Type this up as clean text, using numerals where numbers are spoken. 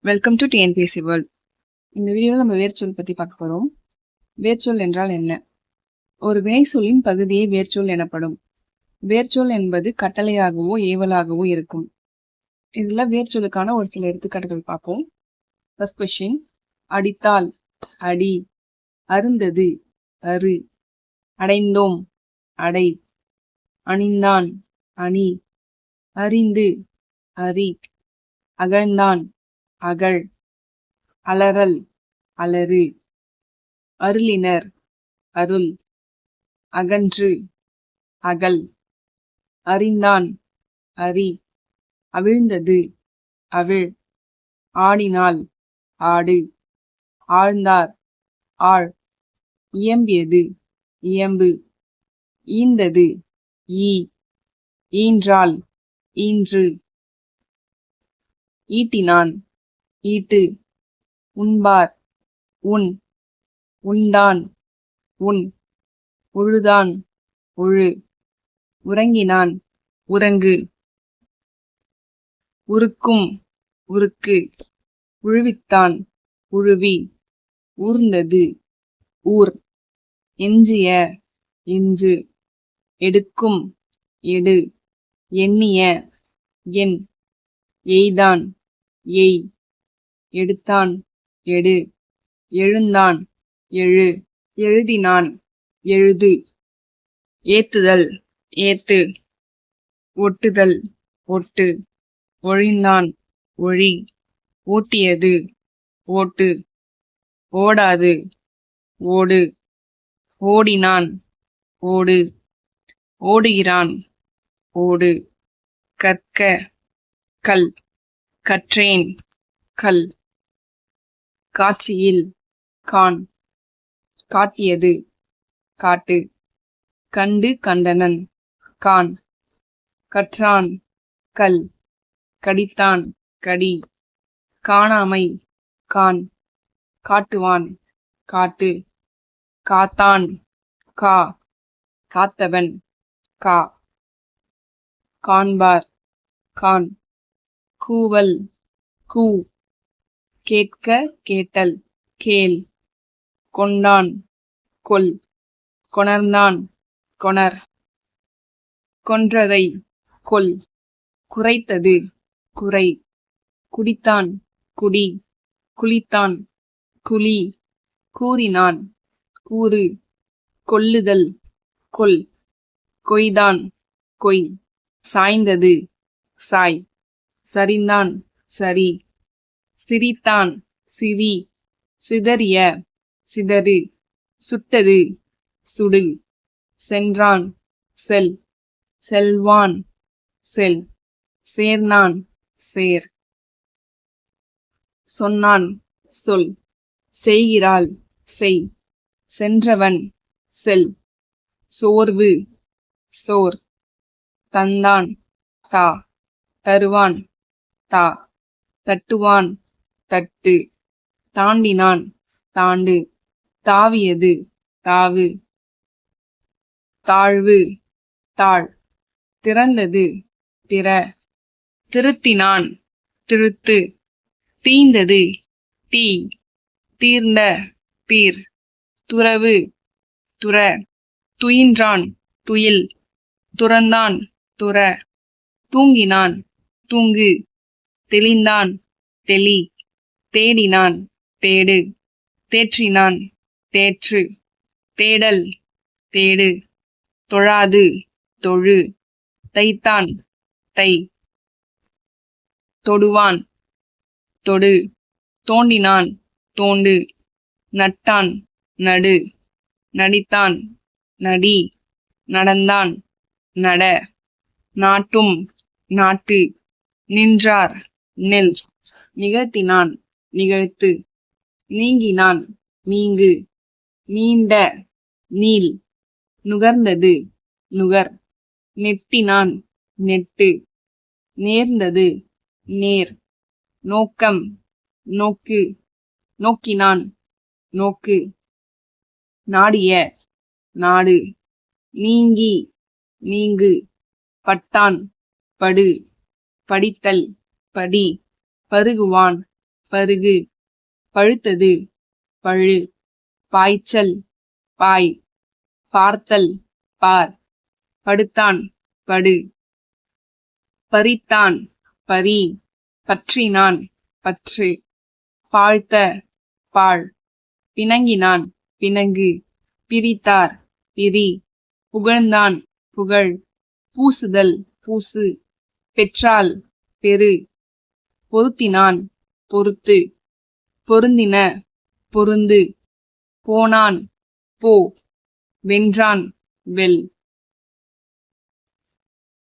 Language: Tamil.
Welcome to TNPSC world. இந்த வீடியோவில் நம்ம வேர்ச்சொல் பற்றி பார்க்க போகிறோம். வேர்ச்சொல் என்றால் என்ன? ஒரு வினை சொல்லின் பகுதியே வேர்ச்சொல் எனப்படும். வேர்ச்சொல் என்பது கட்டளையாகவோ ஏவலாகவோ இருக்கும். இதில் வேர்ச்சொல்லுக்கான ஒரு சில எடுத்துக்காட்டுகள் பார்ப்போம். ஃபர்ஸ்ட் கொஸ்டின், அடித்தால் அடி, அருந்தது அரு, அடைந்தோம் அடை, அணிந்தான் அணி, அறிந்து அறி, அகழ்ந்தான் அகழ், அலறல் அலறு, அருளினர் அருள், அகன்று அகல், அறிந்தான் அறி, அவிழ்ந்தது அவிழ், ஆடினாள் ஆடு, ஆழ்ந்தார் ஆழ், இயம்பியது இயம்பு, ஈந்தது ஈ, ஈன்றாள் ஈன்று, ஈட்டினான் ஈட்டு, உண்பார் உண், உண்டான் உண், உழுதான் உழு, உறங்கினான் உறங்கு, உருக்கும் உருக்கு, உழுவித்தான் உழுவி, ஊர்ந்தது ஊர், எஞ்சிய எஞ்சு, எடுக்கும் எடு, எண்ணிய எண், எய்தான் எய், எடுத்தான் எடு, எழுந்தான் எழு, எழுதினான் எழுது, ஏத்துதல் ஏத்து, ஒட்டுதல் ஒட்டு, ஒழிந்தான் ஒழி, ஓட்டியது ஓட்டு, ஓடாது ஓடு, ஓடினான் ஓடு, ஓடுகிறான் ஓடு, கற்க கல், கற்றேன் கல், காட்சியில் கான், காட்டியது காட்டு, கண்டு கண்டனன் கான், கற்றான் கல், கடித்தான் கடி, காணாமை கான், காட்டுவான் காட்டு, காத்தான் கா, காத்தவன் கா, காண்பார் கான், கூவல் கூ, கேட்க கேட்டல் கேள், கொண்டான் கொல், கொணர்ந்தான் கொணர், கொன்றதை கொல், குறைத்தது குறை, குடித்தான் குடி, குளித்தான் குளி, கூறினான் கூறு, கொல்லுதல் கொல், கொய்தான் கொய், சாய்ந்தது சாய், சரிந்தான் சரி, சிரித்தான் சிரி, சிதறிய சிதறு, சுட்டது சுடு, சென்றான் செல், செல்வான் செல், சேர்ந்தான் சேர், சொன்னான் சொல், செய்கிறாள் செய், சென்றவன் செல், சோர்வு சோர், தந்தான் தா, தருவான் தா, தட்டுவான் தட்டு, தாண்டினான் தாண்டு, தாவியது தாவு, தாழ்வு தாழ், திறந்தது திற, திருத்தினான் திருத்து, தீந்தது தீ, தீர்ந்த தீர், துறவு துற, துயின்றான் துயில், துறந்தான் துற, தூங்கினான் தூங்கு, தெளிந்தான் தெளி, தேடினான் தேடு, தேற்றினான் தேற்று, தேடல் தேடு, தொழாது தொழு, தைத்தான் தை, தொடுவான் தொடு, தோண்டினான் தோண்டு, நட்டான் நடு, நடித்தான் நடி, நடந்தான் நட, நாட்டும் நாட்டு, நின்றார் நெல், நிகழ்த்தினான் நிகழ்த்து, நீங்கினான் நீங்கு, நீண்ட நீள், நுகர்ந்தது நுகர், நெட்டினான் நெட்டு, நேர்ந்தது நேர், நோக்கம் நோக்கு, நோக்கினான் நோக்கு, நாடிய நாடு, நீங்கி நீங்கு, பட்டான் படு, படித்தல் படி, பருகுவான் பருகு, பழுத்தது, பழு, பாய்ச்சல், பாய், பார்த்தல், பார், படுத்தான், படு, பறித்தான், பரி, பற்றினான், பற்று, பாழ்த்த, பாழ், பிணங்கினான், பிணங்கு, பிரித்தார், பிரி, புகழ்ந்தான், புகழ், பூசுதல், பூசு, பெற்றால், பெரு, பொருத்தினான், பொறுத்து, பொருந்தின, பொருந்து, போனான், போ, வென்றான், வெல்.